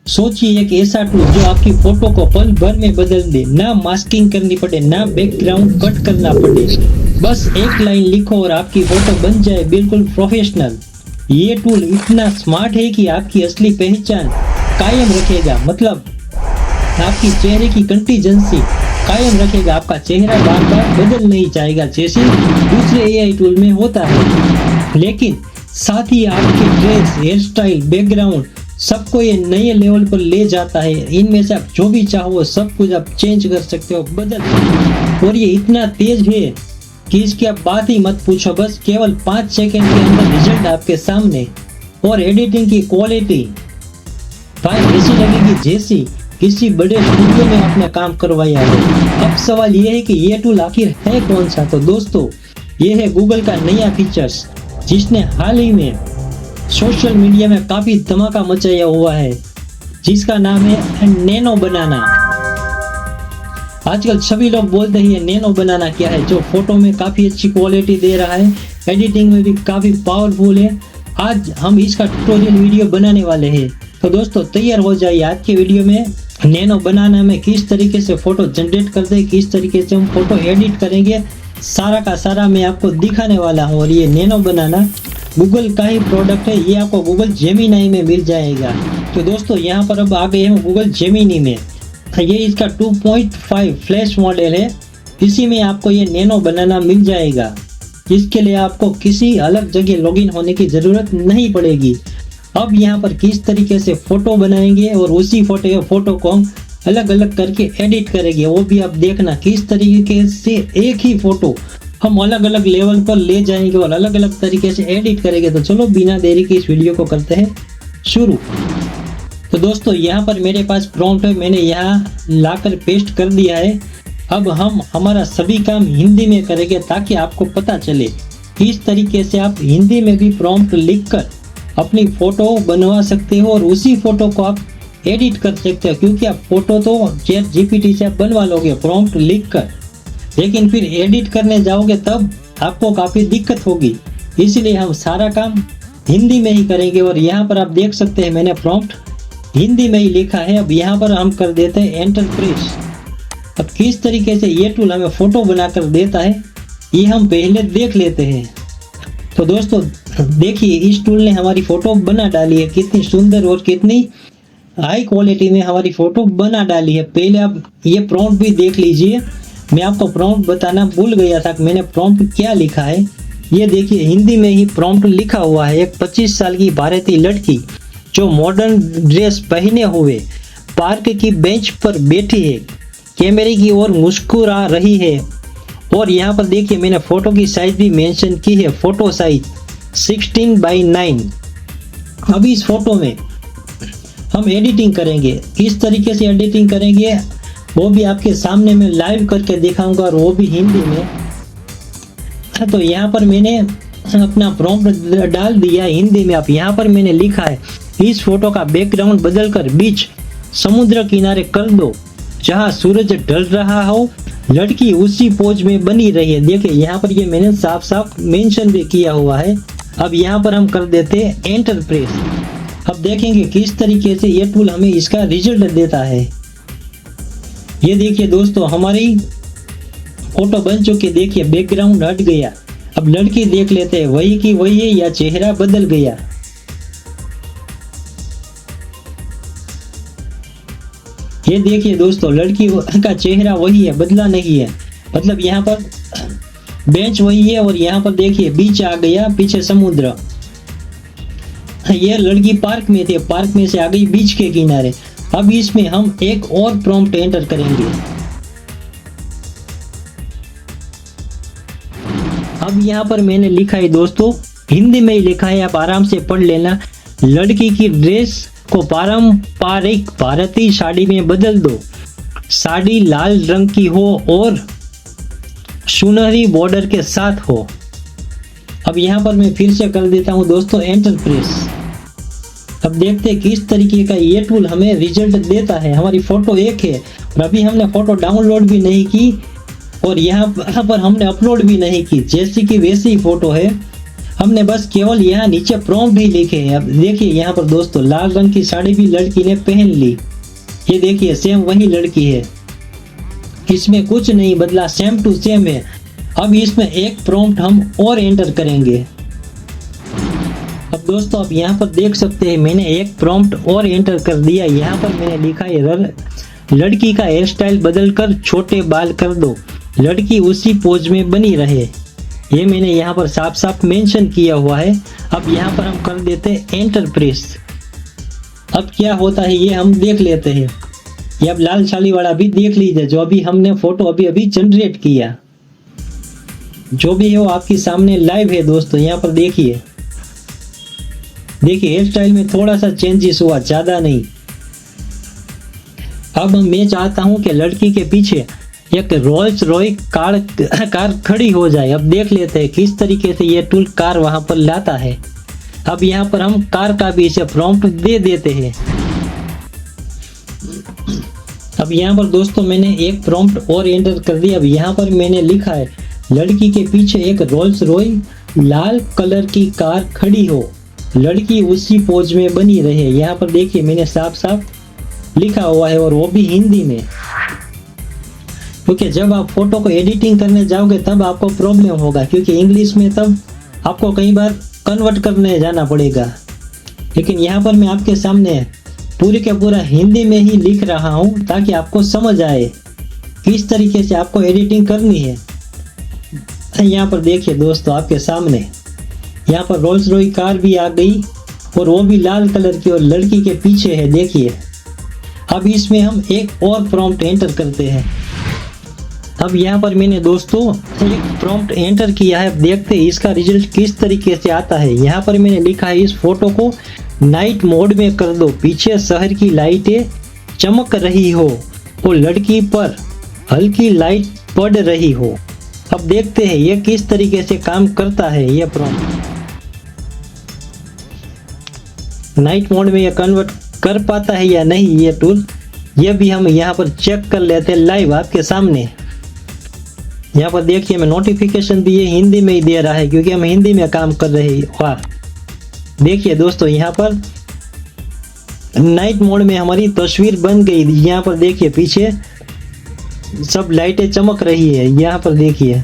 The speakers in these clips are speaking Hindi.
सोचिए एक ऐसा टूल जो आपकी फोटो को पल भर में बदल दे, ना मास्किंग करनी पड़े, ना बैकग्राउंड कट करना पड़े, बस एक लाइन लिखो और आपकी फोटो बन जाए बिल्कुल प्रोफेशनल। ये टूल इतना स्मार्ट है कि आपकी असली पहचान कायम रखेगा, मतलब आपकी चेहरे की कंटीजेंसी कायम रखेगा, आपका चेहरा बार बार बदल नहीं जाएगा जैसे दूसरे एआई टूल में होता है। लेकिन साथ ही आपके ड्रेस, हेयर स्टाइल, बैकग्राउंड सबको ये नए लेवल पर ले जाता है। इनमें से आप जो भी चाहो सब कुछ आप चेंज कर सकते हो, बदल सकते हो। और ये इतना तेज है कि इसकी आप बात ही मत पूछो, बस केवल 5 सेकंड के अंदर रिजल्ट आपके सामने। और एडिटिंग की क्वालिटी भाई ऐसी लगेगी जैसी किसी बड़े स्टूडियो में आपने काम करवाया है। अब सवाल ये है कि ये टूल आखिर है कौन सा? तो दोस्तों ये है गूगल का नया फीचर्स जिसने हाल ही में सोशल मीडिया में काफी धमाका मचाया हुआ है, जिसका नाम है नैनो बनाना। आजकल सभी लोग बोलते हैं ये नैनो बनाना क्या है, जो फोटो में काफी अच्छी क्वालिटी दे रहा है, एडिटिंग में भी काफी पावरफुल है। आज हम इसका ट्यूटोरियल वीडियो बनाने वाले हैं। तो दोस्तों तैयार हो जाइए, आज के वीडियो में नैनो बनाना में किस तरीके से फोटो जनरेट करते हैं, किस तरीके से हम फोटो एडिट करेंगे, सारा का सारा मैं आपको दिखाने वाला हूँ। और ये नैनो बनाना गूगल का ही प्रोडक्ट है, ये आपको गूगल जेमिनी में मिल जाएगा। तो दोस्तों यहाँ पर अब आ गए हम गूगल जेमिनी में। ये इसका 2.5 फ्लैश मॉडल है, इसी में आपको ये नैनो बनाना मिल जाएगा। इसके लिए आपको किसी अलग जगह लॉगिन होने की जरूरत नहीं पड़ेगी। अब यहाँ पर किस तरीके से फोटो बनाएंगे और उसी फोटो को हम अलग अलग करके एडिट करेंगे, वो भी आप देखना किस तरीके से एक ही फोटो हम अलग अलग लेवल पर ले जाएंगे और अलग अलग तरीके से एडिट करेंगे। तो चलो बिना देरी के इस वीडियो को करते हैं शुरू। तो दोस्तों यहाँ पर मेरे पास प्रॉम्प्ट है, मैंने यहाँ लाकर पेस्ट कर दिया है। अब हम हमारा सभी काम हिंदी में करेंगे ताकि आपको पता चले किस तरीके से आप हिंदी में भी प्रॉम्प्ट लिखकर अपनी फोटो बनवा सकते हो और उसी फोटो को आप एडिट कर सकते हो, क्योंकि आप फोटो तो चैट जीपीटी से आप बनवा लोगे प्रॉम्प्ट लिखकर, लेकिन फिर एडिट करने जाओगे तब आपको काफी दिक्कत होगी। इसलिए हम सारा काम हिंदी में ही करेंगे। और यहाँ पर आप देख सकते हैं मैंने प्रॉम्प्ट हिंदी में ही लिखा है। अब यहाँ पर हम कर देते हैं एंटर प्रेस। अब किस तरीके से ये टूल हमें फोटो बनाकर देता है ये हम पहले देख लेते हैं। तो दोस्तों देखिए इस टूल ने हमारी फोटो बना डाली है, कितनी सुंदर और कितनी हाई क्वालिटी में हमारी फोटो बना डाली है। पहले आप ये प्रॉम्प्ट भी देख लीजिए, मैं आपको प्रॉम्प्ट बताना भूल गया था कि मैंने प्रॉम्प्ट क्या लिखा है। ये देखिए हिंदी में ही प्रॉम्प्ट लिखा हुआ है। एक 25 साल की भारतीय लड़की जो मॉडर्न ड्रेस पहने हुए पार्क की बेंच पर बैठी है, कैमरे की ओर मुस्कुरा रही है। और यहाँ पर देखिए मैंने फोटो की साइज भी मेंशन की है, फोटो साइज 16:9। अभी इस फोटो में हम एडिटिंग करेंगे, किस तरीके से एडिटिंग करेंगे वो भी आपके सामने मैं लाइव करके दिखाऊंगा और वो भी हिंदी में। तो यहाँ पर मैंने अपना प्रॉम्प्ट डाल दिया हिंदी में। अब यहाँ पर मैंने लिखा है इस फोटो का बैकग्राउंड बदलकर बीच समुद्र किनारे कर दो जहाँ सूरज ढल रहा हो, लड़की उसी पोज में बनी रही है। देखिए यहाँ पर ये मैंने साफ साफ मेंशन भी किया हुआ है। अब यहाँ पर हम कर देते हैं एंटर प्रेस। अब देखेंगे किस तरीके से ये टूल हमें इसका रिजल्ट देता है। ये देखिए दोस्तों हमारी फोटो बन चुकी, देखिए बैकग्राउंड हट गया। अब लड़की देख लेते हैं वही की वही है या चेहरा बदल गया। ये देखिए दोस्तों लड़की का चेहरा वही है, बदला नहीं है। मतलब यहाँ पर बेंच वही है और यहाँ पर देखिए बीच आ गया, पीछे समुद्र। ये लड़की पार्क में थी, पार्क में से आ गई बीच के किनारे। अब इसमें हम एक और प्रॉम्प्ट एंटर करेंगे। अब यहाँ पर मैंने लिखा है दोस्तों हिंदी में ही लिखा है, आप आराम से पढ़ लेना। लड़की की ड्रेस को पारंपरिक भारतीय साड़ी में बदल दो। साड़ी लाल रंग की हो और सुनहरी बॉर्डर के साथ हो। अब यहाँ पर मैं फिर से कर देता हूँ दोस्तों एंटर प्रेस। अब देखते हैं किस तरीके का ये टूल हमें रिजल्ट देता है। हमारी फोटो एक है और अभी हमने फोटो डाउनलोड भी नहीं की और यहाँ पर हमने अपलोड भी नहीं की, जैसी कि वैसी ही फोटो है। हमने बस केवल यहाँ नीचे प्रॉम्प्ट ही लिखे हैं। अब देखिए यहाँ पर दोस्तों लाल रंग की साड़ी भी लड़की ने पहन ली। ये देखिए सेम वही लड़की है, इसमें कुछ नहीं बदला, सेम टू सेम है। अब इसमें एक प्रॉम्प्ट हम और एंटर करेंगे। अब दोस्तों आप यहाँ पर देख सकते हैं मैंने एक प्रॉम्प्ट और एंटर कर दिया। यहाँ पर मैंने लिखा है लड़की का हेयर स्टाइल बदलकर छोटे बाल कर दो, लड़की उसी पोज में बनी रहे। ये मैंने यहाँ पर साफ साफ मेंशन किया हुआ है। अब यहाँ पर हम कर देते हैं एंटर प्रेस। अब क्या होता है ये हम देख लेते हैं। ये अब लाल साड़ी वाला भी देख लीजिए, जो अभी हमने फोटो अभी जनरेट किया, जो भी है वो आपके सामने लाइव है दोस्तों। यहाँ पर देखिए हेयर स्टाइल में थोड़ा सा चेंजेस हुआ, ज्यादा नहीं। अब मैं चाहता हूं कि लड़की के पीछे एक रोल्स रॉयस कार खड़ी हो जाए। अब देख लेते हैं किस तरीके से ये टूल कार वहां पर लाता है। अब यहाँ पर हम कार का भी इसे प्रॉम्प्ट दे देते हैं। अब यहाँ पर दोस्तों मैंने एक प्रॉम्प्ट और एंटर कर दिया। अब यहाँ पर मैंने लिखा है लड़की के पीछे एक रोल्स रॉयस लाल कलर की कार खड़ी हो, लड़की उसी पोज में बनी रहे। यहाँ पर देखिए मैंने साफ साफ लिखा हुआ है और वो भी हिंदी में, क्योंकि जब आप फोटो को एडिटिंग करने जाओगे तब आपको प्रॉब्लम होगा, क्योंकि इंग्लिश में तब आपको कई बार कन्वर्ट करने जाना पड़ेगा। लेकिन यहाँ पर मैं आपके सामने पूरी के पूरा हिंदी में ही लिख रहा हूँ ताकि आपको समझ आए किस तरीके से आपको एडिटिंग करनी है। यहाँ पर देखिए दोस्तों आपके सामने यहाँ पर रोल्स रॉयस कार भी आ गई और वो भी लाल कलर की और लड़की के पीछे है, देखिए। अब इसमें हम एक और प्रॉम्प्ट एंटर करते हैं। अब यहाँ पर मैंने दोस्तों एक प्रॉम्प्ट एंटर किया है। अब देखते हैं इसका रिजल्ट किस तरीके से आता है। यहाँ पर मैंने लिखा है इस फोटो को नाइट मोड में कर दो, पीछे शहर की लाइटें चमक रही हो और लड़की पर हल्की लाइट पड़ रही हो। अब देखते हैं ये किस तरीके से काम करता है। ये प्रॉम्प्ट नाइट मोड में ये कन्वर्ट कर पाता है या नहीं ये टूल, ये भी हम यहाँ पर चेक कर लेते हैं लाइव आपके सामने। यहाँ पर देखिए मैं नोटिफिकेशन भी ये हिंदी में ही दे रहा है क्योंकि हम हिंदी में काम कर रहे हैं। वाह देखिए दोस्तों यहाँ पर नाइट मोड में हमारी तस्वीर बन गई। यहाँ पर देखिए पीछे सब लाइटें चमक रही है। यहाँ पर देखिए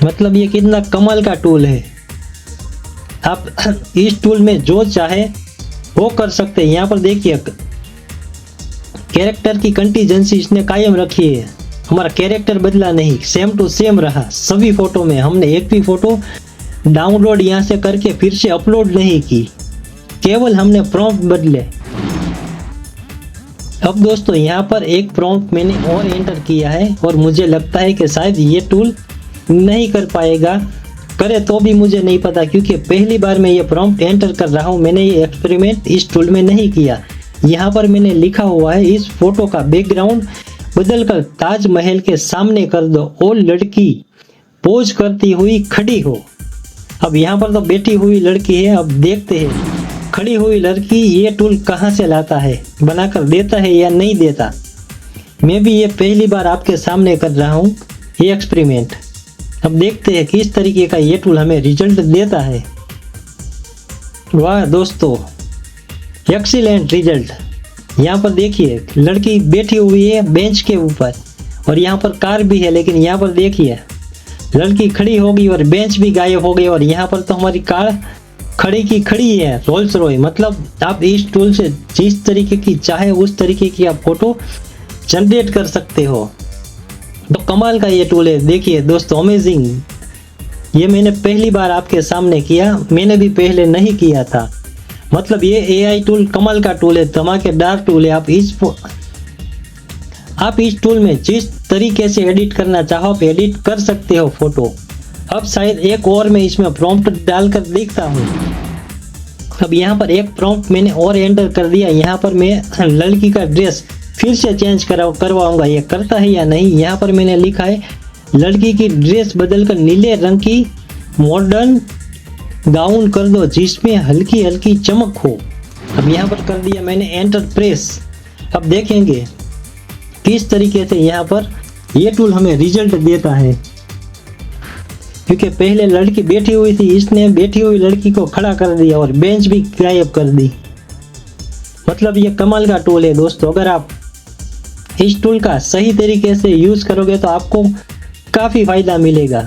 मतलब ये कितना कमाल का टूल है। आप इस टूल में जो चाहे वो कर सकते हैं। यहाँ पर देखिए कैरेक्टर की कंटीजेंसी इसने कायम रखी है, हमारा कैरेक्टर बदला नहीं, सेम टू सेम रहा सभी फोटो में। हमने एक भी फोटो डाउनलोड यहाँ से करके फिर से अपलोड नहीं की, केवल हमने प्रॉम्प्ट बदले। अब दोस्तों यहाँ पर एक प्रॉम्प्ट मैंने और एंटर किया है और मुझे लगता है कि शायद ये टूल नहीं कर पाएगा, करे तो भी मुझे नहीं पता, क्योंकि पहली बार मैं ये प्रॉम्प्ट एंटर कर रहा हूँ। मैंने ये एक्सपेरिमेंट इस टूल में नहीं किया। यहाँ पर मैंने लिखा हुआ है इस फोटो का बैकग्राउंड बदलकर ताजमहल के सामने कर दो और लड़की पोज करती हुई खड़ी हो। अब यहाँ पर तो बैठी हुई लड़की है। अब देखते हैं खड़ी हुई लड़की ये टूल कहाँ से लाता है, बनाकर देता है या नहीं देता। मैं भी ये पहली बार आपके सामने कर रहा हूँ ये एक्सपेरिमेंट। अब देखते हैं किस तरीके का ये टूल हमें रिजल्ट देता है। वाह दोस्तों एक्सीलेंट रिजल्ट। यहाँ पर देखिए लड़की बैठी हुई है बेंच के ऊपर और यहाँ पर कार भी है, लेकिन यहाँ पर देखिए लड़की खड़ी हो गई और बेंच भी गायब हो गई और यहाँ पर तो हमारी कार खड़ी की खड़ी है रोल्स रॉयस। मतलब आप इस टूल से जिस तरीके की चाहे उस तरीके की आप फोटो जनरेट कर सकते हो। तो कमाल का ये टूल है। देखिए दोस्तों अमेजिंग, ये मैंने पहली बार आपके सामने किया, मैंने भी पहले नहीं किया था। मतलब ये एआई टूल कमाल का टूल है, धमाकेदार टूल है। आप इस टूल में जिस तरीके से एडिट करना चाहो आप एडिट कर सकते हो फोटो। अब शायद एक और मैं इसमें प्रॉम्प्ट डालकर देखता हूँ। अब यहाँ पर एक प्रॉम्प्ट मैंने और एंटर कर दिया। यहाँ पर मैं लड़की का ड्रेस फिर से चेंज करवाऊंगा, ये करता है या नहीं। यहाँ पर मैंने लिखा है लड़की की ड्रेस बदलकर नीले रंग की मॉडर्न गाउन कर दो जिसमें हल्की हल्की चमक हो। अब यहाँ पर कर दिया मैंने एंटर प्रेस। अब देखेंगे किस तरीके से यहाँ पर ये टूल हमें रिजल्ट देता है। क्योंकि पहले लड़की बैठी हुई थी, इसने बैठी हुई लड़की को खड़ा कर दिया और बेंच भी गायब कर दी। मतलब ये कमाल का टूल है दोस्तों। अगर आप इस टूल का सही तरीके से यूज करोगे तो आपको काफी फायदा मिलेगा।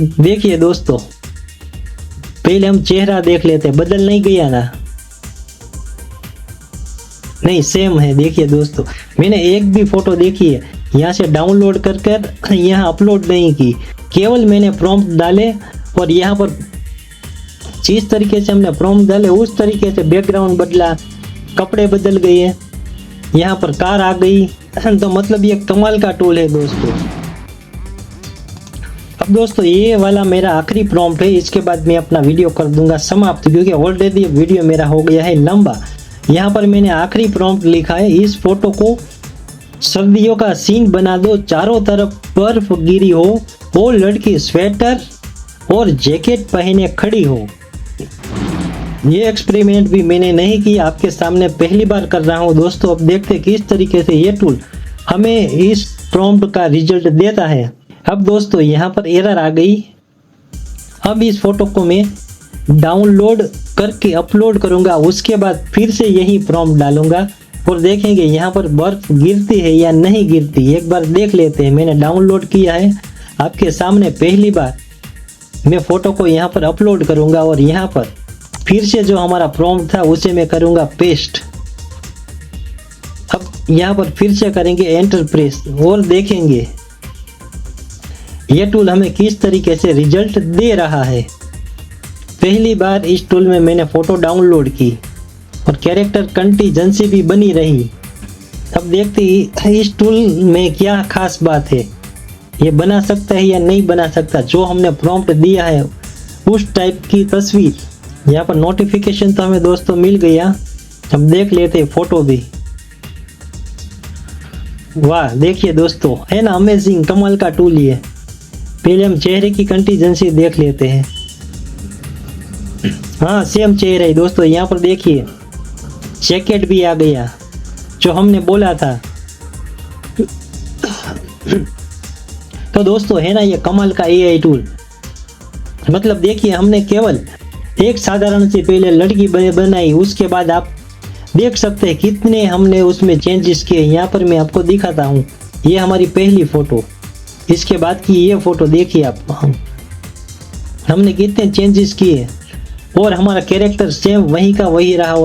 देखिए दोस्तों, पहले हम चेहरा देख लेते हैं, बदल नहीं गया ना? नहीं, सेम है। देखिए दोस्तों, मैंने एक भी फोटो देखी है यहाँ से डाउनलोड कर यहाँ अपलोड नहीं की, केवल मैंने प्रॉम्प्ट डाले और यहाँ पर जिस तरीके से हमने प्रॉम्प्ट डाले उस तरीके से बैकग्राउंड बदला, कपड़े बदल गए, यहाँ पर कार आ गई। तो मतलब ये कमाल का टूल है दोस्तों। अब दोस्तों ये वाला मेरा आखिरी प्रॉम्प्ट है, इसके बाद मैं अपना वीडियो कर दूंगा समाप्त, क्योंकि ऑलरेडी वीडियो मेरा हो गया है लंबा। यहाँ पर मैंने आखिरी प्रॉम्प्ट लिखा है, इस फोटो को सर्दियों का सीन बना दो, चारों तरफ बर्फ गिरी हो, वो लड़की स्वेटर और जैकेट पहने खड़ी हो। ये एक्सपेरिमेंट भी मैंने नहीं किया, आपके सामने पहली बार कर रहा हूँ दोस्तों। अब देखते हैं किस तरीके से ये टूल हमें इस प्रॉम्प्ट का रिजल्ट देता है। अब दोस्तों यहाँ पर एरर आ गई। अब इस फोटो को मैं डाउनलोड करके अपलोड करूँगा, उसके बाद फिर से यही प्रॉम्प्ट डालूंगा और देखेंगे यहाँ पर बर्फ गिरती है या नहीं गिरती। एक बार देख लेते हैं। मैंने डाउनलोड किया है, आपके सामने पहली बार मैं फोटो को यहाँ पर अपलोड करूँगा और यहाँ पर फिर से जो हमारा प्रॉम्प्ट था उसे मैं करूँगा पेस्ट। अब यहाँ पर फिर से करेंगे एंटर प्रेस और देखेंगे यह टूल हमें किस तरीके से रिजल्ट दे रहा है। पहली बार इस टूल में मैंने फोटो डाउनलोड की और कैरेक्टर कंटीजेंसी भी बनी रही। अब देखते हैं इस टूल में क्या खास बात है, ये बना सकता है या नहीं बना सकता। जो हमने प्रॉम्प्ट दिया है उस टाइप की तस्वीर। यहाँ पर नोटिफिकेशन तो हमें दोस्तों मिल गया। हम देख लेते हैं फोटो भी। वाह, देखिए दोस्तों, है ना अमेजिंग, कमाल का टूल ये। पहले हम चेहरे की कंटीजेंसी देख लेते हैं। हाँ, सेम चेहरा है दोस्तों। यहाँ पर देखिए जैकेट भी आ गया जो हमने बोला था। तो दोस्तों है ना ये कमाल का एआई टूल। मतलब देखिए हमने केवल एक साधारण सी पहले लड़की बनाई, उसके बाद आप देख सकते हैं कितने हमने उसमें चेंजेस किए। यहाँ पर मैं आपको दिखाता हूँ, ये हमारी पहली फोटो, इसके बाद की ये फोटो देखिए आप, हमने कितने चेंजेस किए और हमारा कैरेक्टर सेम वही का वही रहा।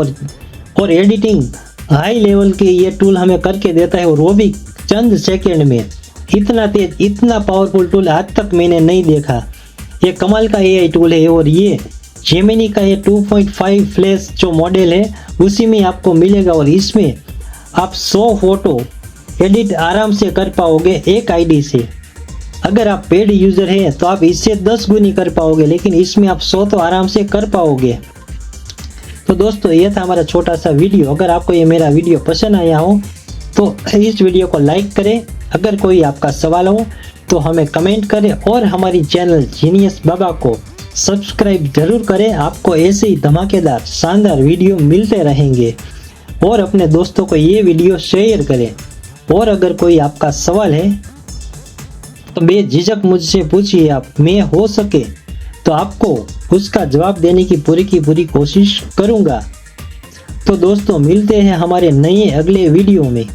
और एडिटिंग हाई लेवल के ये टूल हमें करके देता है और वो भी चंद सेकंड में। इतना तेज, इतना पावरफुल टूल आज तक मैंने नहीं देखा। ये कमाल का एआई टूल है और ये जेमिनी का ये 2.5 फ्लैश जो मॉडल है उसी में आपको मिलेगा और इसमें आप 100 फोटो एडिट आराम से कर पाओगे एक आईडी से। अगर आप पेड यूजर हैं तो आप इससे 10 गुनी कर पाओगे, लेकिन इसमें आप 100 तो आराम से कर पाओगे। तो दोस्तों ये था हमारा छोटा सा वीडियो। अगर आपको ये मेरा वीडियो पसंद आया हो तो इस वीडियो को लाइक करें। अगर कोई आपका सवाल हो तो हमें कमेंट करें और हमारी चैनल जीनियस बाबा को सब्सक्राइब जरूर करें। आपको ऐसे ही धमाकेदार शानदार वीडियो मिलते रहेंगे और अपने दोस्तों को ये वीडियो शेयर करें। और अगर कोई आपका सवाल है तो बेझिझक मुझसे पूछिए आप, मैं हो सके तो आपको उसका जवाब देने की पूरी कोशिश करूंगा। तो दोस्तों मिलते हैं हमारे नए अगले वीडियो में।